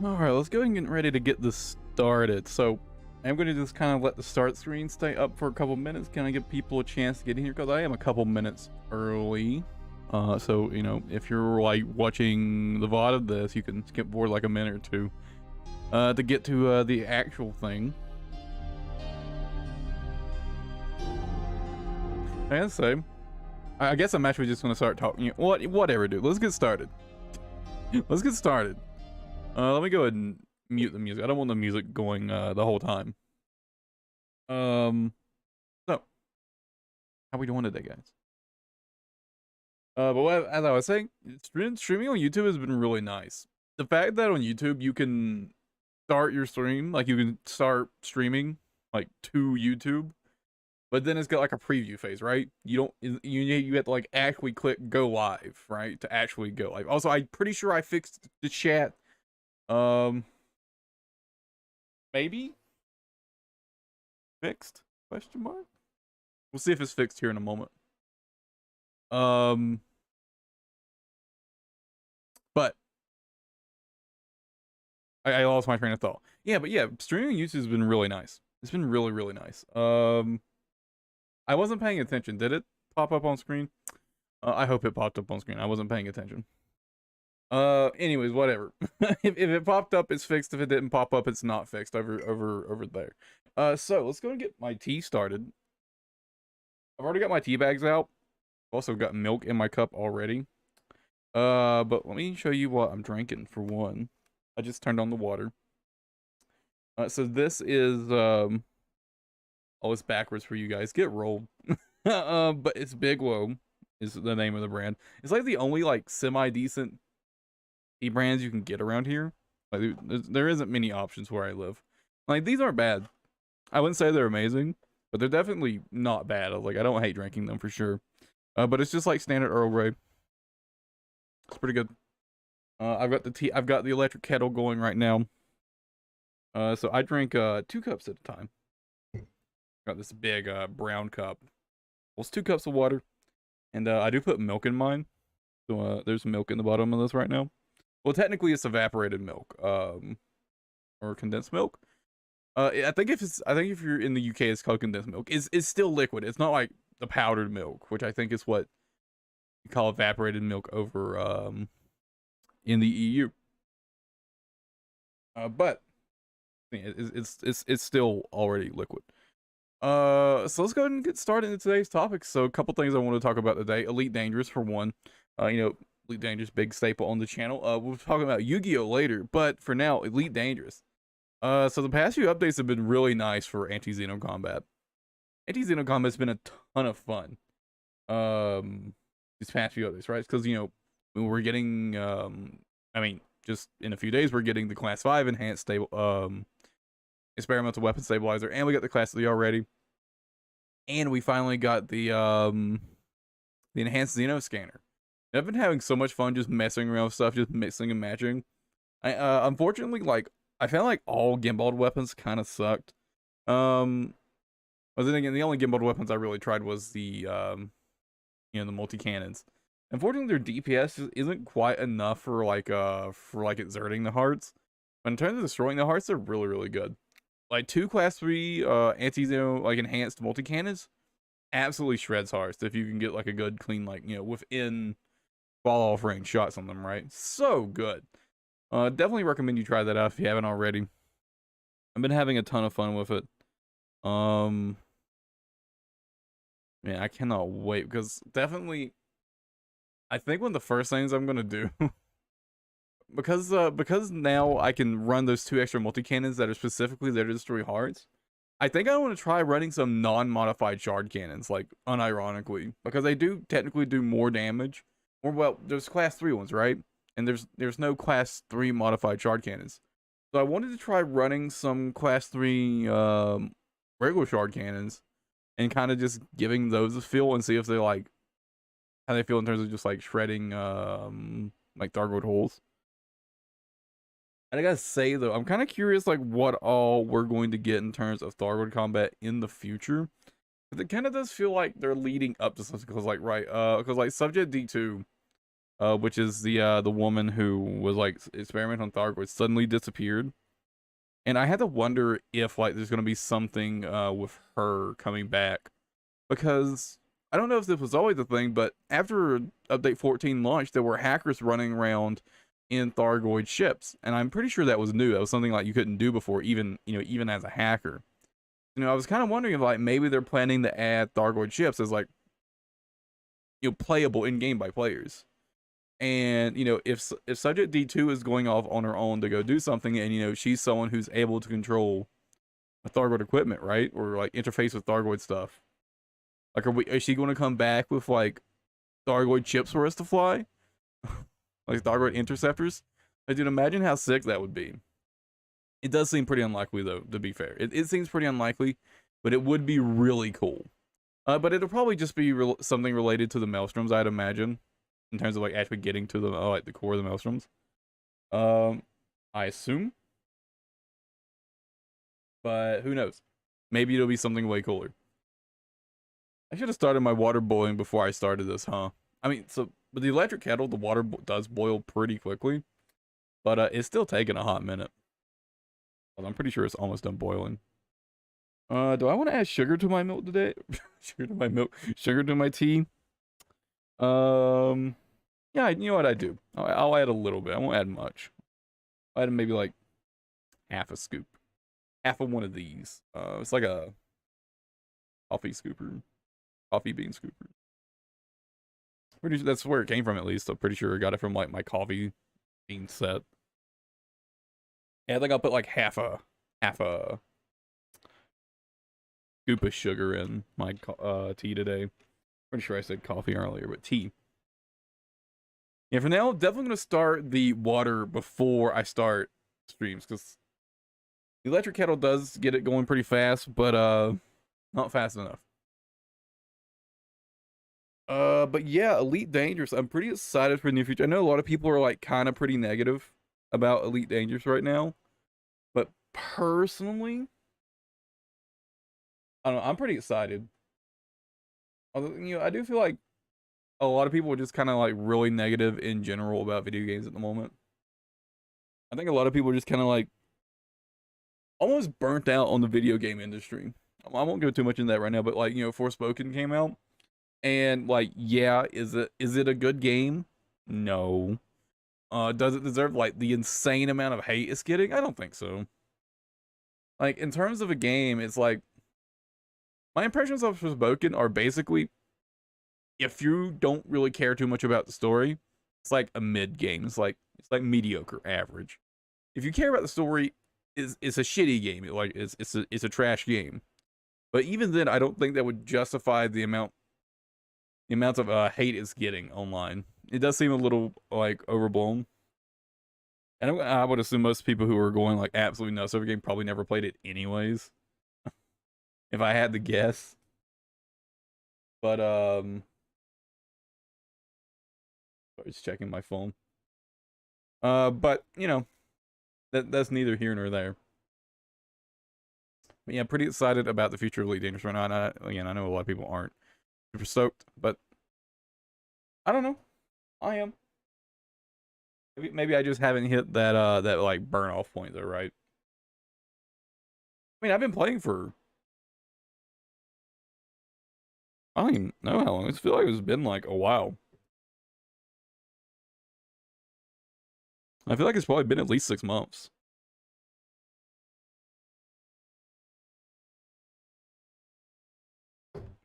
Alright, let's go and get ready to get this started. So, I'm going to just kind of let the start screen stay up for a couple minutes. Can I give people a chance to get in here? Because I am a couple minutes early. So, you know, if you're like watching the VOD of this, you can skip forward like a minute or two to get to the actual thing. I gotta say, I guess I'm actually just going to start talking. Whatever, dude. Let's get started. Let's get started. Let me go ahead and mute the music. I don't want the music going the whole time. So how we doing today, guys? But as I was saying, streaming on YouTube has been really nice. The fact that on YouTube you can start your stream, like you can start streaming like to YouTube, but then it's got like a preview phase, right? You have to like actually click go live, right, to actually go live. Also, I'm pretty sure I fixed the chat. Maybe fixed? Question mark. We'll see if it's fixed here in a moment. But I lost my train of thought. Yeah, but yeah, streaming YouTube has been really nice. It's been really, really nice. I wasn't paying attention. Did it pop up on screen? I hope it popped up on screen. I wasn't paying attention. Anyways, whatever. if it popped up, it's fixed. If it didn't pop up, it's not fixed over there. So let's go and get my tea started. I've already got my tea bags out. Also got milk in my cup already. But let me show you what I'm drinking for one. I just turned on the water. So this is oh, it's backwards for you guys. Get rolled. But it's Biglow is the name of the brand. It's like the only like semi-decent tea brands you can get around here. Like there isn't many options where I live. Like these aren't bad. I wouldn't say they're amazing, but they're definitely not bad. Like I don't hate drinking them for sure. But it's just like standard Earl Grey. It's pretty good. I've got the electric kettle going right now. So I drink 2 cups at a time. Got this big brown cup. Well, it's 2 cups of water, and I do put milk in mine. So there's milk in the bottom of this right now. Well, technically it's evaporated milk, or condensed milk. I think if you're in the UK, it's called condensed milk. It's still liquid. It's not like the powdered milk, which I think is what you call evaporated milk over in the EU. But it's still already liquid. So let's go ahead and get started into today's topic. So a couple things I want to talk about today. Elite Dangerous for one. You know, Elite Dangerous, big staple on the channel. We'll talk about Yu-Gi-Oh later, but for now, Elite Dangerous. So the past few updates have been really nice for anti-Xeno combat. Anti-Xeno combat's been a ton of fun. These past few updates, right? Because, you know, we're getting, I mean, just in a few days, we're getting the Class 5 enhanced experimental weapon stabilizer, and we got the Class 3 already. And we finally got the enhanced Xeno scanner. I've been having so much fun just messing around with stuff, just mixing and matching. Unfortunately, like, I found like all gimbal weapons kind of sucked. But then again, the only gimbal weapons I really tried was the, you know, the multi-cannons. Unfortunately, their DPS just isn't quite enough for like exerting the hearts. But in terms of destroying the hearts, they're really, really good. Like 2 Class 3 anti-Xeno, like enhanced multi-cannons, absolutely shreds hearts if you can get like a good clean, like, you know, within fall off range shots on them, right? So good. Definitely recommend you try that out if you haven't already. I've been having a ton of fun with it. Man, I cannot wait, because definitely I think one of the first things I'm gonna do because now I can run those 2 extra multi-cannons that are specifically there to destroy hearts. I think I want to try running some non-modified shard cannons, like unironically, because they do technically do more damage. Or, well, there's Class 3 ones, right? And there's no Class 3 modified shard cannons. So I wanted to try running some Class 3 regular shard cannons and kind of just giving those a feel and see if they like how they feel in terms of just like shredding like Thargoid holes. And I gotta say though, I'm kind of curious like what all we're going to get in terms of Thargoid combat in the future. It kind of does feel like they're leading up to something, because like, right, because like Subject D2 which is the woman who was like experimenting on Thargoid, suddenly disappeared. And I had to wonder if like there's gonna be something with her coming back, because I don't know if this was always the thing, but after update 14 launched, there were hackers running around in Thargoid ships, and I'm pretty sure that was new. That was something like you couldn't do before, even even as a hacker. I was kind of wondering if like maybe they're planning to add Thargoid ships as like playable in game by players. And if Subject D2 is going off on her own to go do something, and she's someone who's able to control a Thargoid equipment, right, or like interface with Thargoid stuff, like is she going to come back with like Thargoid chips for us to fly, like Thargoid interceptors? I dude, imagine how sick that would be. It does seem pretty unlikely, though, to be fair. It seems pretty unlikely, but it would be really cool. But it'll probably just be something related to the Maelstroms, I'd imagine, in terms of like actually getting to the like the core of the Maelstroms. I assume, but who knows? Maybe it'll be something way cooler. I should have started my water boiling before I started this, huh? I mean, so with the electric kettle, the water does boil pretty quickly, but it's still taking a hot minute. I'm pretty sure it's almost done boiling. Do I want to add sugar to my milk today? Sugar to my milk, sugar to my tea. Yeah, you know what I do? I'll add a little bit. I won't add much. I'll add maybe like half a scoop, half of one of these. It's like a coffee scooper, coffee bean scooper. Pretty sure that's where it came from, at least. I'm pretty sure I got it from like my coffee bean set. Yeah, I think I'll put like half a scoop of sugar in my tea today. Pretty sure I said coffee earlier, but tea. Yeah, for now, definitely gonna start the water before I start streams, because the electric kettle does get it going pretty fast, but not fast enough. But yeah, Elite Dangerous. I'm pretty excited for the new future. I know a lot of people are like kind of pretty negative about Elite Dangerous right now, but personally, I don't know, I'm pretty excited. Although, I do feel like a lot of people are just kind of like really negative in general about video games at the moment. I think a lot of people are just kind of like almost burnt out on the video game industry. I won't go too much into that right now, but like, Forspoken came out, and like, yeah, is it a good game? No. Does it deserve like the insane amount of hate it's getting? I don't think so. Like, in terms of a game, it's like my impressions of Forspoken are basically, if you don't really care too much about the story, it's like a mid game. It's like mediocre, average. If you care about the story, it's a shitty game. It's a trash game. But even then, I don't think that would justify the amount of hate it's getting online. It does seem a little like overblown. And I would assume most people who are going like absolutely nuts over the game probably never played it anyways. If I had to guess. But I was checking my phone. But that's neither here nor there. But yeah, pretty excited about the future of Elite Dangerous right now. Again, I know a lot of people aren't super stoked, but I don't know. I am. Maybe I just haven't hit that like burn off point though, right? I mean, I've been playing for, I don't even know how long. I feel like it's been like a while. I feel like it's probably been at least 6 months.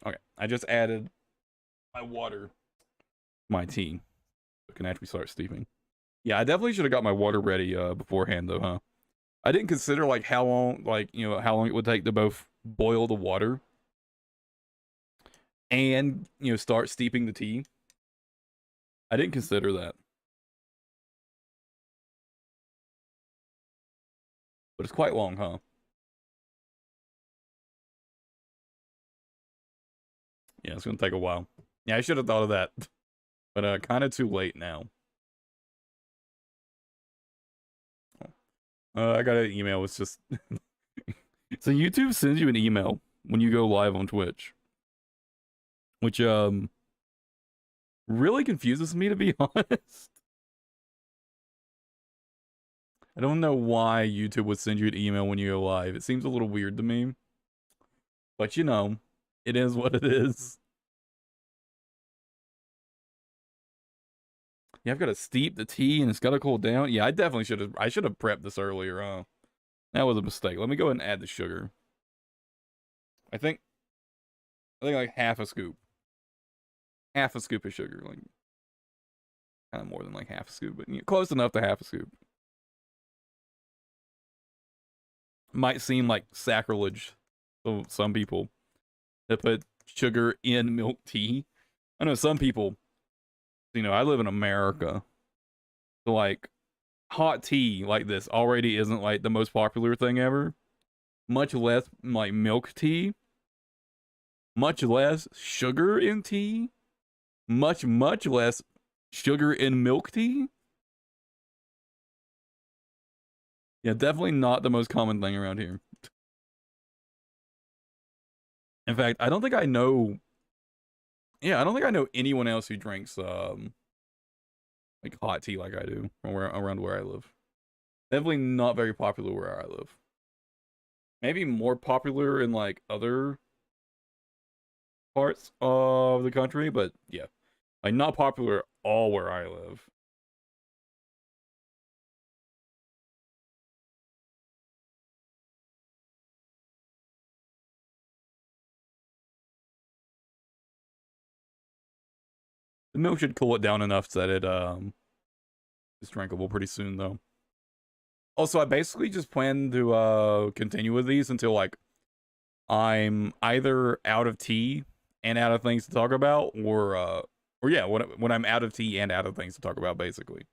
Okay, I just added my water, my tea. So can actually start steeping. Yeah, I definitely should have got my water ready beforehand though, huh? I didn't consider like how long, how long it would take to both boil the water and start steeping the tea. I didn't consider that. But it's quite long, huh? Yeah, it's gonna take a while. Yeah, I should have thought of that. But kind of too late now. I got an email. It's just so YouTube sends you an email when you go live on Twitch, which really confuses me, to be honest. I don't know why YouTube would send you an email when you go live. It seems a little weird to me. But you know, it is what it is. Yeah, I've got to steep the tea and it's got to cool down. Yeah, I should have prepped this earlier. That was a mistake. Let me go ahead and add the sugar. I think like half a scoop. Half a scoop of sugar, like kind of more than like half a scoop, but close enough to half a scoop. Might seem like sacrilege to some people to put sugar in milk tea. I know some people, I live in America, so like hot tea like this already isn't like the most popular thing ever, much less like milk tea, much less sugar in tea, much less sugar in milk tea. Yeah, definitely not the most common thing around here. In fact, I don't think I know. Yeah, I don't think I know anyone else who drinks like hot tea like I do around where I live. Definitely not very popular where I live. Maybe more popular in like other parts of the country, but yeah, like not popular all where I live. The milk should cool it down enough so that it is drinkable pretty soon though. Also, I basically just plan to continue with these until like I'm either out of tea and out of things to talk about, or yeah, when I'm out of tea and out of things to talk about, basically.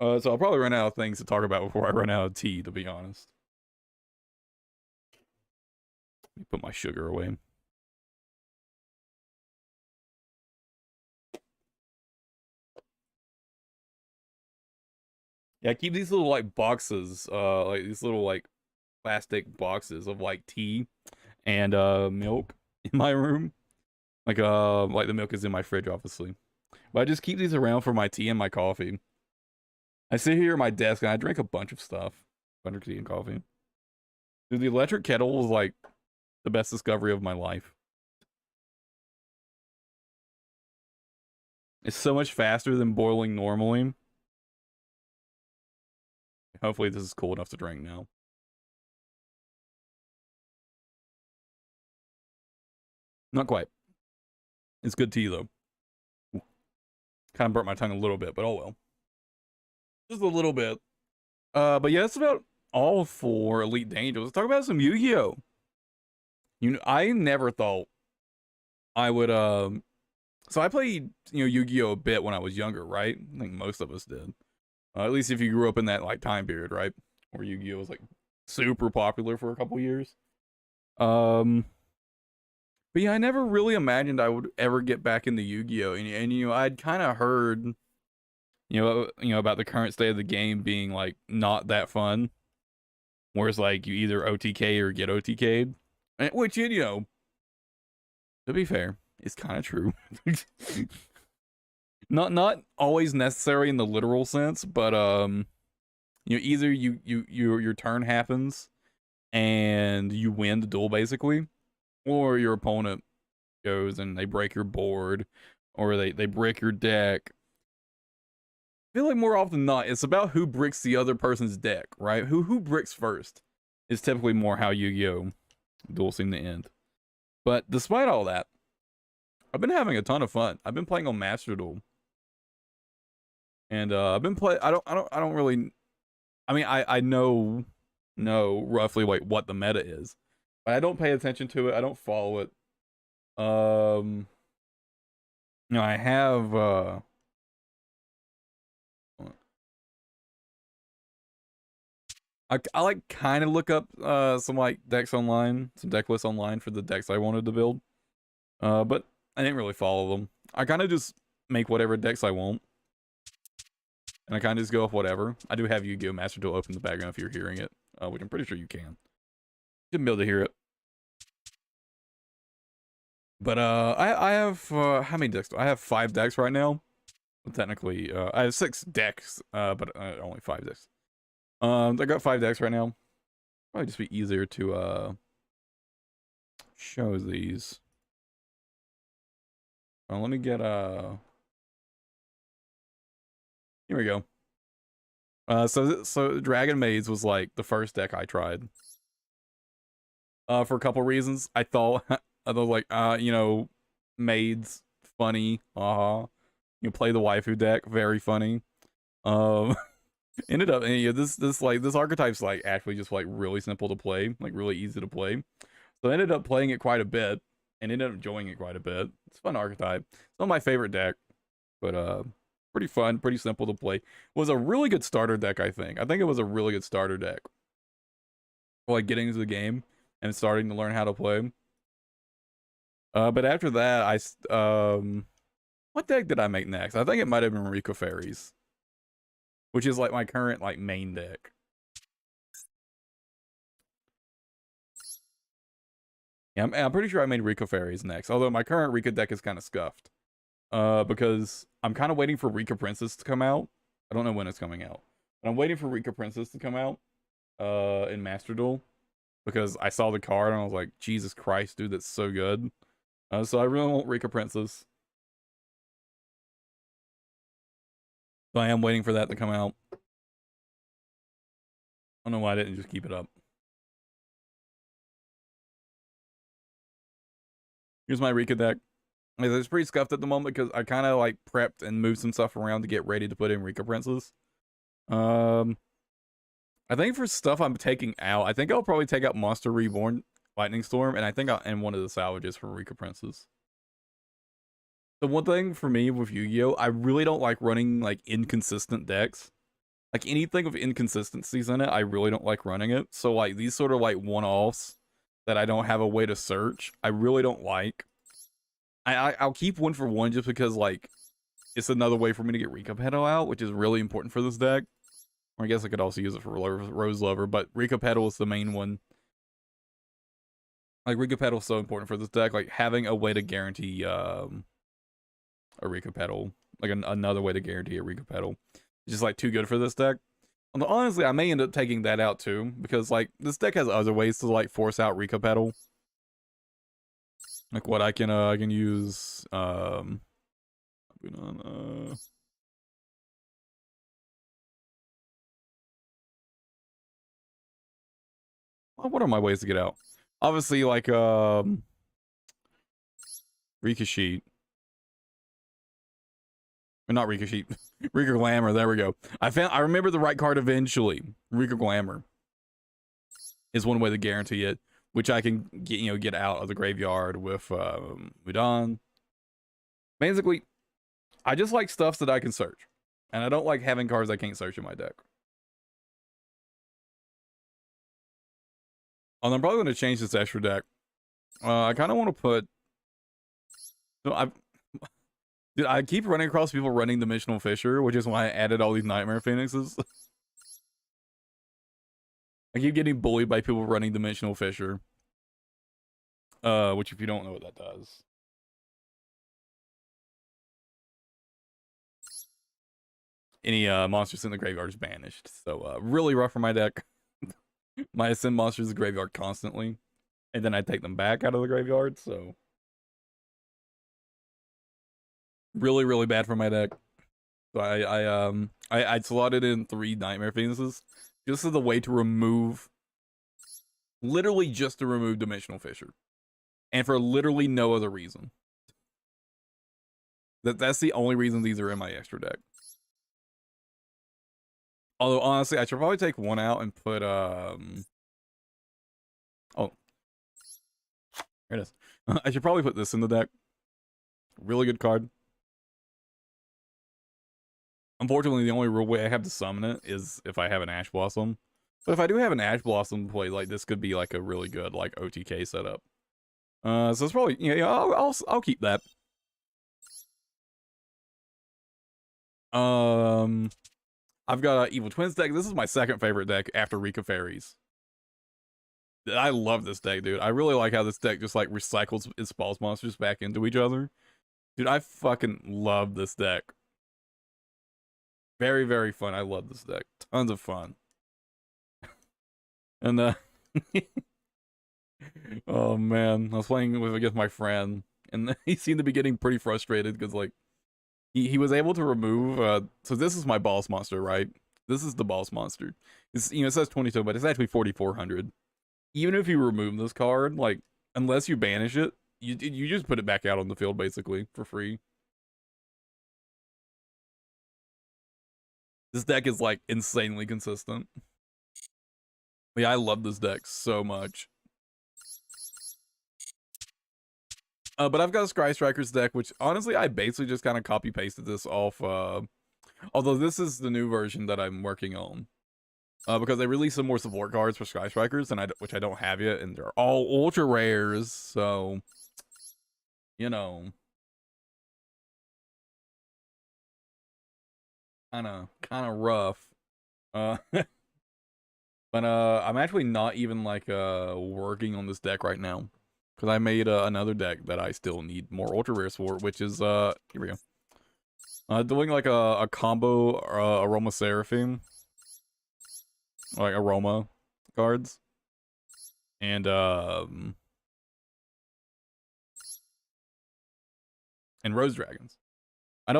So I'll probably run out of things to talk about before I run out of tea, to be honest. Let me put my sugar away. Yeah, I keep these little like boxes, like these little like plastic boxes of like tea and milk in my room. Like the milk is in my fridge, obviously. But I just keep these around for my tea and my coffee. I sit here at my desk and I drink a bunch of stuff. A bunch of tea and coffee. Dude, the electric kettle was like the best discovery of my life. It's so much faster than boiling normally. Hopefully this is cool enough to drink now. Not quite. It's good tea though. Kind of burnt my tongue a little bit, but oh well. Just a little bit. But yeah, that's about all for Elite Dangerous. Let's talk about some Yu-Gi-Oh! I never thought I would so I played, Yu-Gi-Oh! A bit when I was younger, right? I think most of us did. At least if you grew up in that like time period, right? Where Yu-Gi-Oh! Was like super popular for a couple years. Um but yeah, I never really imagined I would ever get back into Yu-Gi-Oh! And I'd kind of heard about the current state of the game being like not that fun. Whereas like you either OTK or get OTK'd. Which, to be fair, is kind of true. Not always necessary in the literal sense, but either your turn happens and you win the duel basically, or your opponent goes and they break your board, or they break your deck. I feel like more often than not, it's about who bricks the other person's deck, right? Who bricks first is typically more how Yu-Gi-Oh! Duels seem to end. But despite all that, I've been having a ton of fun. I've been playing on Master Duel, and I've been play. I don't really. I mean, I know roughly like what the meta is, but I don't pay attention to it. I don't follow it. I have I like kind of look up some like decks online, some deck lists online for the decks I wanted to build. But I didn't really follow them. I kind of just make whatever decks I want. And I kind of just go with whatever. I do have Yu-Gi-Oh! Master Duel open in the background if you're hearing it, which I'm pretty sure you can. You should be able to hear it. But I have how many decks? I have 5 decks right now. Well, technically, I have 6 decks, but only 5 decks. I got 5 decks right now. Probably just be easier to show these. Let me get here we go. So Dragon Maids was like the first deck I tried. For a couple reasons. I thought I was like, you know, maids funny, you play the waifu deck, very funny. Um, ended up, you know, this archetype's like actually just like really simple to play, like really easy to play. So I ended up playing it quite a bit, and ended up enjoying it quite a bit. It's a fun archetype. It's not my favorite deck, but pretty fun, pretty simple to play. Was a really good starter deck, I think. I think it was a really good starter deck for like getting into the game and starting to learn how to play. But after that, what deck did I make next? I think it might have been Rico Fairies, which is like my current like main deck. Yeah, I'm pretty sure I made Rico Fairies next. Although my current Rico deck is kind of scuffed. Because I'm kind of waiting for Rico Princess to come out. I don't know when it's coming out, but I'm waiting for Rico Princess to come out. In Master Duel, because I saw the card and I was like, Jesus Christ, dude, that's so good. So I really want Rico Princess. So I am waiting for that to come out. I don't know why I didn't just keep it up. Here's my Rika deck. It's pretty scuffed at the moment because I kind of like prepped and moved some stuff around to get ready to put in Rika Princess. I think for stuff I'm taking out, I think I'll probably take out Monster Reborn, Lightning Storm, and I think I'll end one of the salvages for Rika Princess. The one thing for me with Yu-Gi-Oh, I really don't like running like inconsistent decks. Like anything with inconsistencies in it, I really don't like running it. So like these sort of like one-offs that I don't have a way to search, I really don't like. I'll keep 1-for-1 just because like it's another way for me to get Rika Petal out, which is really important for this deck. Or I guess I could also use it for Rose Lover, but Rika Petal is the main one. Like Rika Petal is so important for this deck. Like having a way to guarantee a Rika Petal, like another way to guarantee a Rika Petal, is just like too good for this deck. Although honestly, I may end up taking that out too, because like this deck has other ways to like force out Rika Petal. Like what I can use what are my ways to get out? Obviously like Ricochet. Or not Ricochet. Rika Glamour, there we go. I remember the right card eventually. Rika Glamour is one way to guarantee it, which I can get out of the graveyard with Mudan. Basically, I just like stuff that I can search. And I don't like having cards I can't search in my deck. Oh, I'm probably going to change this extra deck. I kind of want to put... No, dude, I keep running across people running Dimensional Fisher, which is why I added all these Nightmare Phoenixes. I keep getting bullied by people running Dimensional Fisher. Which if you don't know what that does. Any monsters in the graveyard is banished. So really rough for my deck. My send monsters in the graveyard constantly. And then I take them back out of the graveyard, so really, really bad for my deck. So I slotted in 3 Nightmare Phoenixes just as a way to remove, literally just to remove Dimensional Fisher, and for literally no other reason. That's the only reason these are in my extra deck. Although honestly, I should probably take one out and put oh, here it is. I should probably put this in the deck. Really good card. Unfortunately, the only real way I have to summon it is if I have an Ash Blossom. But if I do have an Ash Blossom play, like this could be like a really good like OTK setup. So it's probably I'll keep that. I've got an Evil Twins deck. This is my second favorite deck after Rika Fairies. I love this deck, dude. I really like how this deck just like recycles its boss monsters back into each other. Dude, I fucking love this deck. Very, very fun. I love this deck. Tons of fun. And oh man, I was playing with against my friend, and he seemed to be getting pretty frustrated because like he was able to remove so this is my boss monster, right? This is the boss monster. It's, you know, it says 22, but it's actually 4400. Even if you remove this card, like unless you banish it, you just put it back out on the field basically for free. This deck is like insanely consistent. But yeah, I love this deck so much. But I've got a Sky Strikers deck, which honestly I basically just kind of copy pasted this off. Although this is the new version that I'm working on. Because they released some more support cards for Sky Strikers, and which I don't have yet, and they're all ultra rares, so you know, kind of rough. But I'm actually not even like working on this deck right now, because I made another deck that I still need more ultra rares for, which is here we go. Doing like a combo Aroma Seraphim. Like aroma cards. And Rose Dragons. I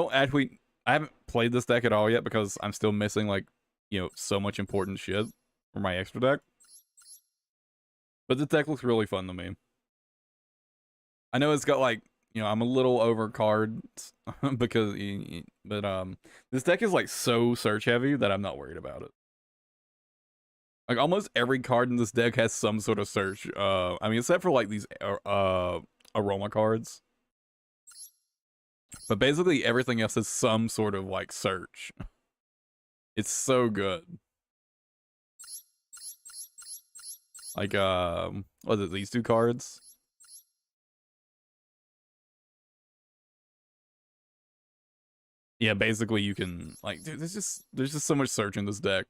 haven't played this deck at all yet because I'm still missing like, you know, so much important shit for my extra deck. But the deck looks really fun to me. I know it's got like, you know, I'm a little over cards because this deck is like so search heavy that I'm not worried about it. Like almost every card in this deck has some sort of search. I mean, except for like these aroma cards. But basically everything else has some sort of like search. It's so good. Like what is it, these two cards? Yeah, basically you can like, dude, there's just so much search in this deck.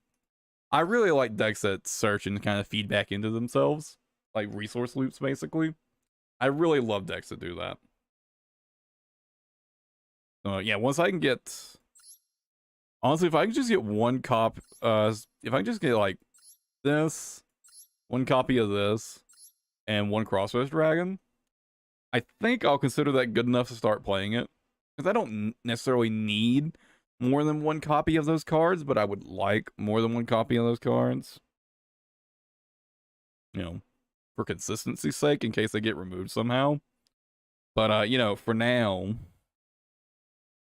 I really like decks that search and kind of feed back into themselves, like resource loops, basically. I really love decks that do that. Yeah, once I can get, honestly, if I can just get one cop, if I can just get like this, one copy of this, and one Crossroads Dragon, I think I'll consider that good enough to start playing it. Because I don't necessarily need more than one copy of those cards, but I would like more than one copy of those cards. You know, for consistency's sake, in case they get removed somehow. But, you know, for now,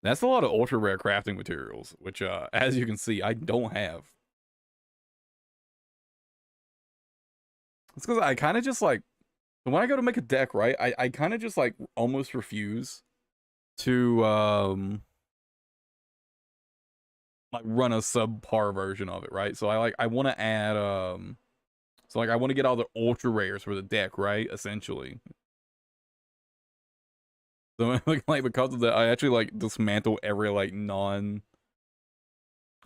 that's a lot of ultra rare crafting materials, which, as you can see, I don't have. It's because I kind of just like, when I go to make a deck, right, I kind of just like almost refuse to, like run a subpar version of it, right? So I want to add so like I want to get all the ultra rares for the deck, right? Essentially. So like because of that, I actually like dismantle every like non.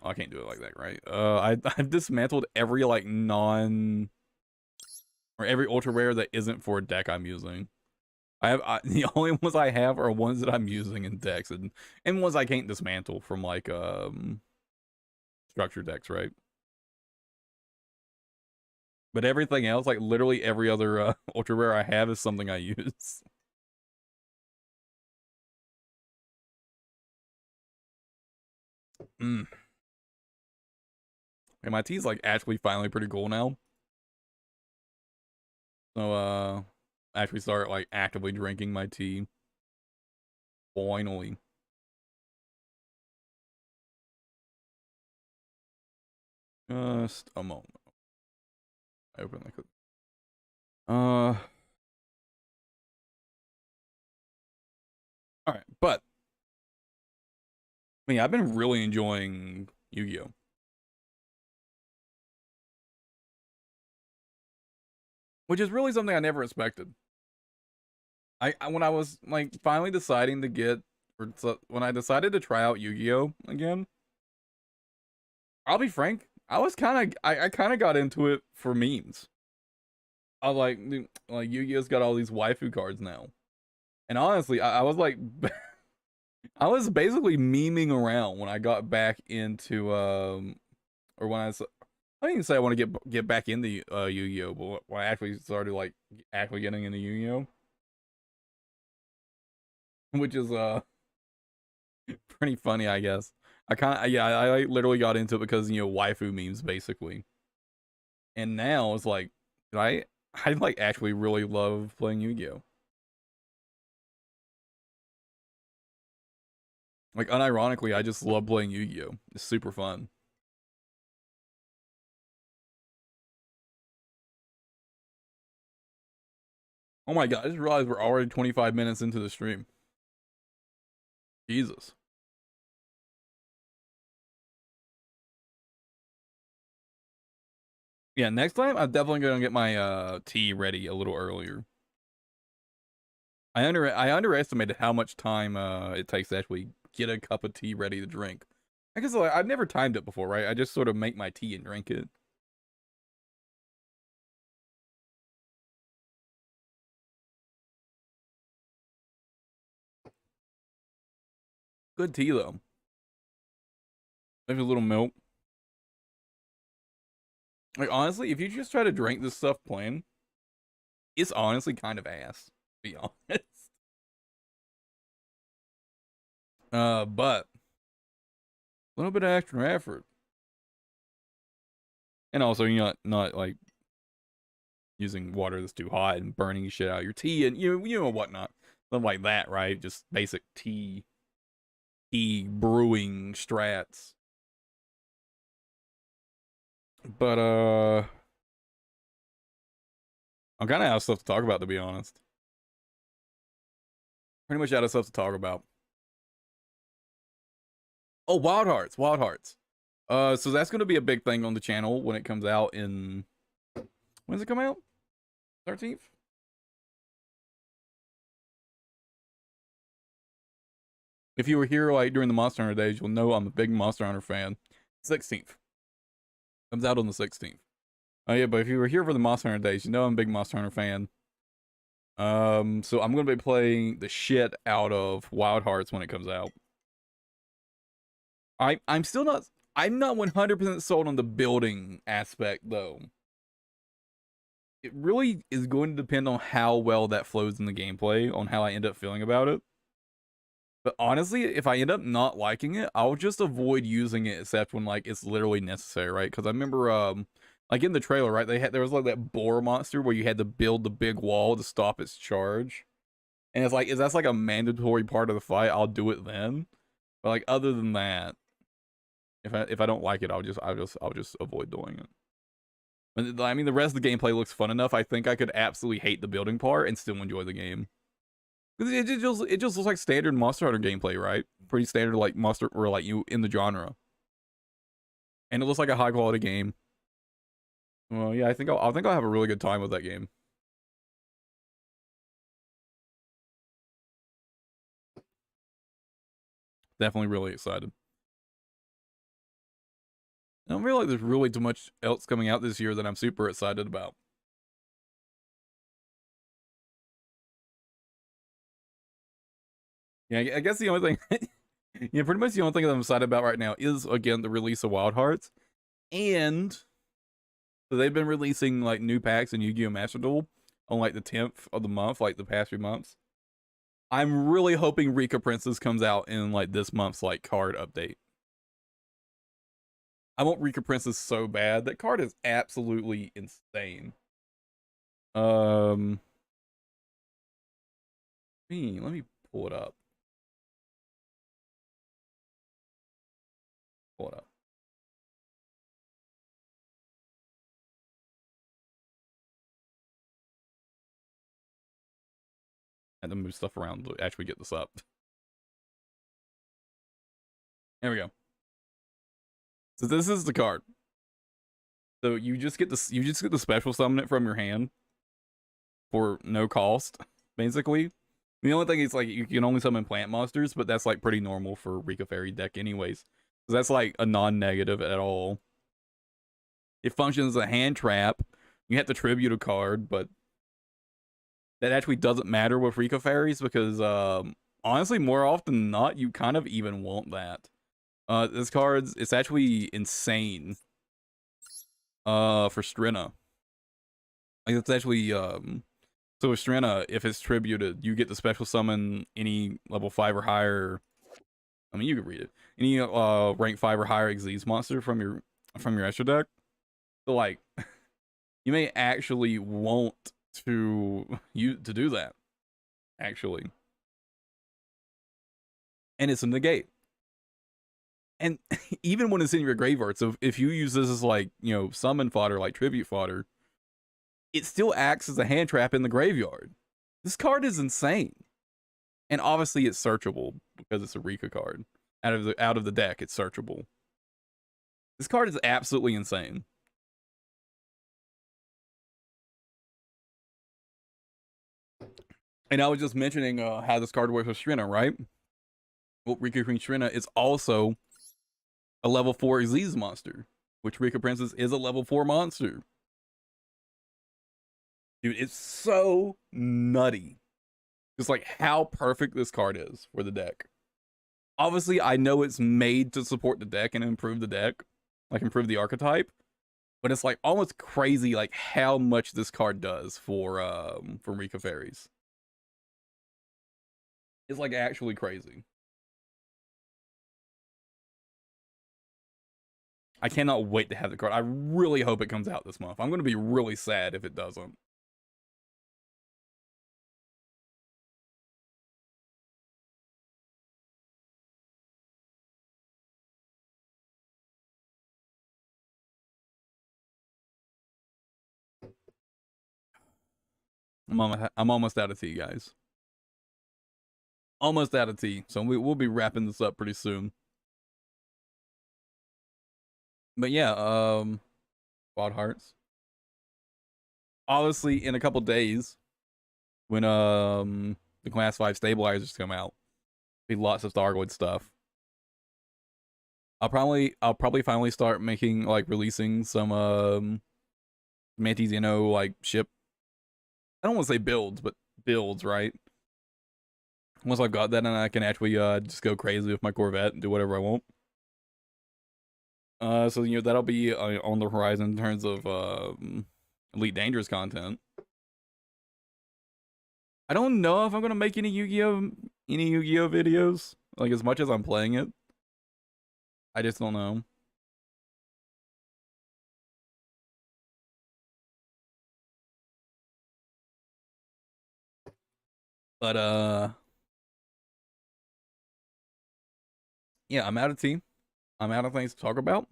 Oh, I can't do it like that, right? I've dismantled every like non or every ultra rare that isn't for a deck I'm using. The only ones I have are ones that I'm using in decks and ones I can't dismantle from like structure decks, right? But everything else, like literally every other ultra rare I have is something I use. Mm. And my tea's like actually finally pretty cool now. So actually start like actively drinking my tea. Finally. Just a moment. I open like alright, but I mean I've been really enjoying Yu-Gi-Oh! Which is really something I never expected. When I was like finally deciding to get or when I decided to try out Yu-Gi-Oh! Again, I'll be frank, I was I kind of got into it for memes. I like Yu-Gi-Oh's got all these waifu cards now, and honestly, I was like, I was basically memeing around when I got back into or when I didn't even say I want to get back into Yu-Gi-Oh, but when I actually started like actually getting into Yu-Gi-Oh, which is pretty funny, I guess. I kind of yeah, I literally got into it because waifu memes basically, and now it's like I like actually really love playing Yu-Gi-Oh. Like unironically, I just love playing Yu-Gi-Oh. It's super fun. Oh my god, I just realized we're already 25 minutes into the stream. Jesus. Yeah, next time I'm definitely gonna get my tea ready a little earlier. I underestimated how much time it takes to actually get a cup of tea ready to drink. I guess like, I've never timed it before, right? I just sort of make my tea and drink it. Good tea though. Maybe a little milk. Like honestly, if you just try to drink this stuff plain, it's honestly kind of ass, to be honest. But a little bit of extra effort. And also you're not like using water that's too hot and burning shit out of your tea and you know whatnot. Something like that, right? Just basic tea brewing strats. But I'm kinda out of stuff to talk about, to be honest. Pretty much out of stuff to talk about. Oh, Wild Hearts, Wild Hearts. So that's gonna be a big thing on the channel when it comes out in when does it come out? 13th? If you were here like during the Monster Hunter days, you'll know I'm a big Monster Hunter fan. 16th. Comes out on the 16th. Oh yeah, but if you were here for the Monster Hunter days, you know I'm a big Monster Hunter fan. So I'm gonna be playing the shit out of Wild Hearts when it comes out. I'm still not I'm not 100% sold on the building aspect though. It really is going to depend on how well that flows in the gameplay, on how I end up feeling about it. But honestly, if I end up not liking it, I'll just avoid using it except when like it's literally necessary, right? Because I remember like in the trailer, right? There was like that boar monster where you had to build the big wall to stop its charge. And it's like, if that's like a mandatory part of the fight, I'll do it then. But like other than that, if I don't like it, I'll just avoid doing it. But I mean, the rest of the gameplay looks fun enough. I think I could absolutely hate the building part and still enjoy the game. It just looks like standard Monster Hunter gameplay, right? Pretty standard like Monster or like you in the genre. And it looks like a high quality game. Well, yeah, I think I'll have a really good time with that game. Definitely really excited. I don't feel like there's really too much else coming out this year that I'm super excited about. Yeah, I guess the only thing, yeah, pretty much the only thing that I'm excited about right now is again the release of Wild Hearts, and so they've been releasing like new packs in Yu-Gi-Oh! Master Duel on like the 10th of the month, like the past few months. I'm really hoping Rika Princess comes out in like this month's like card update. I want Rika Princess so bad. That card is absolutely insane. Let me pull it up. Pull it up. I had to move stuff around to actually get this up. There we go. So this is the card. So you just get the special summon it from your hand for no cost, basically. The only thing is like you can only summon plant monsters, but that's like pretty normal for Rika Fairy deck anyways. So that's like a non-negative at all. It functions as a hand trap. You have to tribute a card, but that actually doesn't matter with Rico Fairies because honestly, more often than not, you kind of even want that. This card's it's actually insane. For Strena. Like it's actually so with Strena, if it's tributed, you get to special summon any level 5 or higher. I mean, you can read it. Any rank 5 or higher Xyz monster from your extra deck. So like, you may actually want to do that. Actually, and it's a negate. And even when it's in your graveyard, so if you use this as like summon fodder, like tribute fodder, it still acts as a hand trap in the graveyard. This card is insane. And obviously it's searchable because it's a Rika card. Out of the deck, it's searchable. This card is absolutely insane. And I was just mentioning how this card works with Strena, right? Well, Rika Queen Strena is also a level 4 Xyz monster, which Rika Princess is a level 4 monster. Dude, it's so nutty. Just like how perfect this card is for the deck. Obviously, I know it's made to support the deck and improve the deck, like improve the archetype, but it's like almost crazy like how much this card does for Rika Fairies. It's like actually crazy. I cannot wait to have the card. I really hope it comes out this month. I'm going to be really sad if it doesn't. I'm almost out of tea, guys. Almost out of tea. So we'll be wrapping this up pretty soon. But yeah, Wild Hearts. Obviously, in a couple days, when the Class 5 stabilizers come out, be lots of Stargoid stuff. I'll probably finally start making like releasing some Mantis like ship. I don't want to say builds, but builds, right? Once I've got that, and I can actually just go crazy with my Corvette and do whatever I want. So that'll be on the horizon in terms of Elite Dangerous content. I don't know if I'm gonna make any Yu-Gi-Oh videos, like as much as I'm playing it. I just don't know. But yeah, I'm out of tea. I'm out of things to talk about.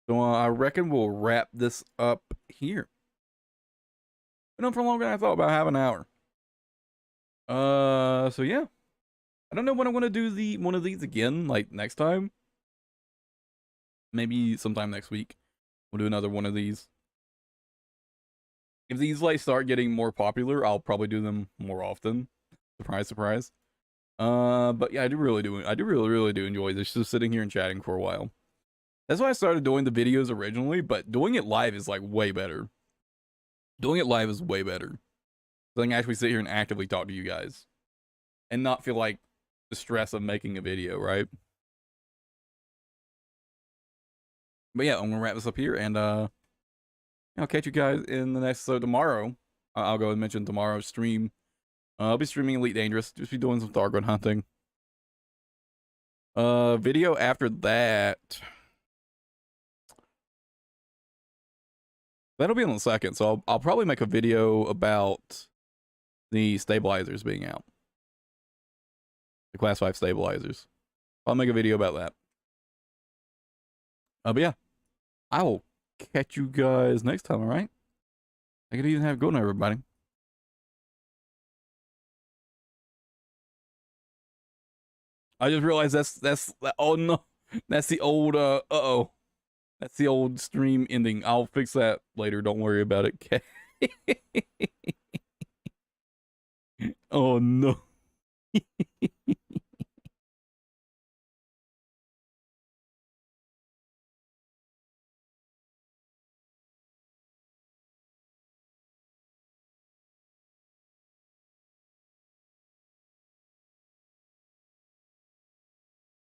So I reckon we'll wrap this up here. Been on for longer than I thought, about half an hour. So yeah. I don't know when I'm gonna do one of these again, like next time. Maybe sometime next week. We'll do another one of these. If these like start getting more popular, I'll probably do them more often. Surprise, surprise. But yeah, I really do enjoy this, just sitting here and chatting for a while. That's why I started doing the videos originally, but doing it live is like way better. Doing it live is way better. So I can actually sit here and actively talk to you guys. And not feel like the stress of making a video, right? But yeah, I'm gonna wrap this up here, and I'll catch you guys in the next episode tomorrow. I'll go and mention tomorrow's stream. I'll be streaming Elite Dangerous, just be doing some Stargoid hunting. Video after that. That'll be on the 2nd, so I'll probably make a video about the stabilizers being out. The Class 5 stabilizers. I'll make a video about that. But yeah, I will catch you guys next time, alright? I could even have a good night, everybody. I just realized that's oh no, that's the old uh-oh. That's the old stream ending. I'll fix that later. Don't worry about it. Okay. Oh no.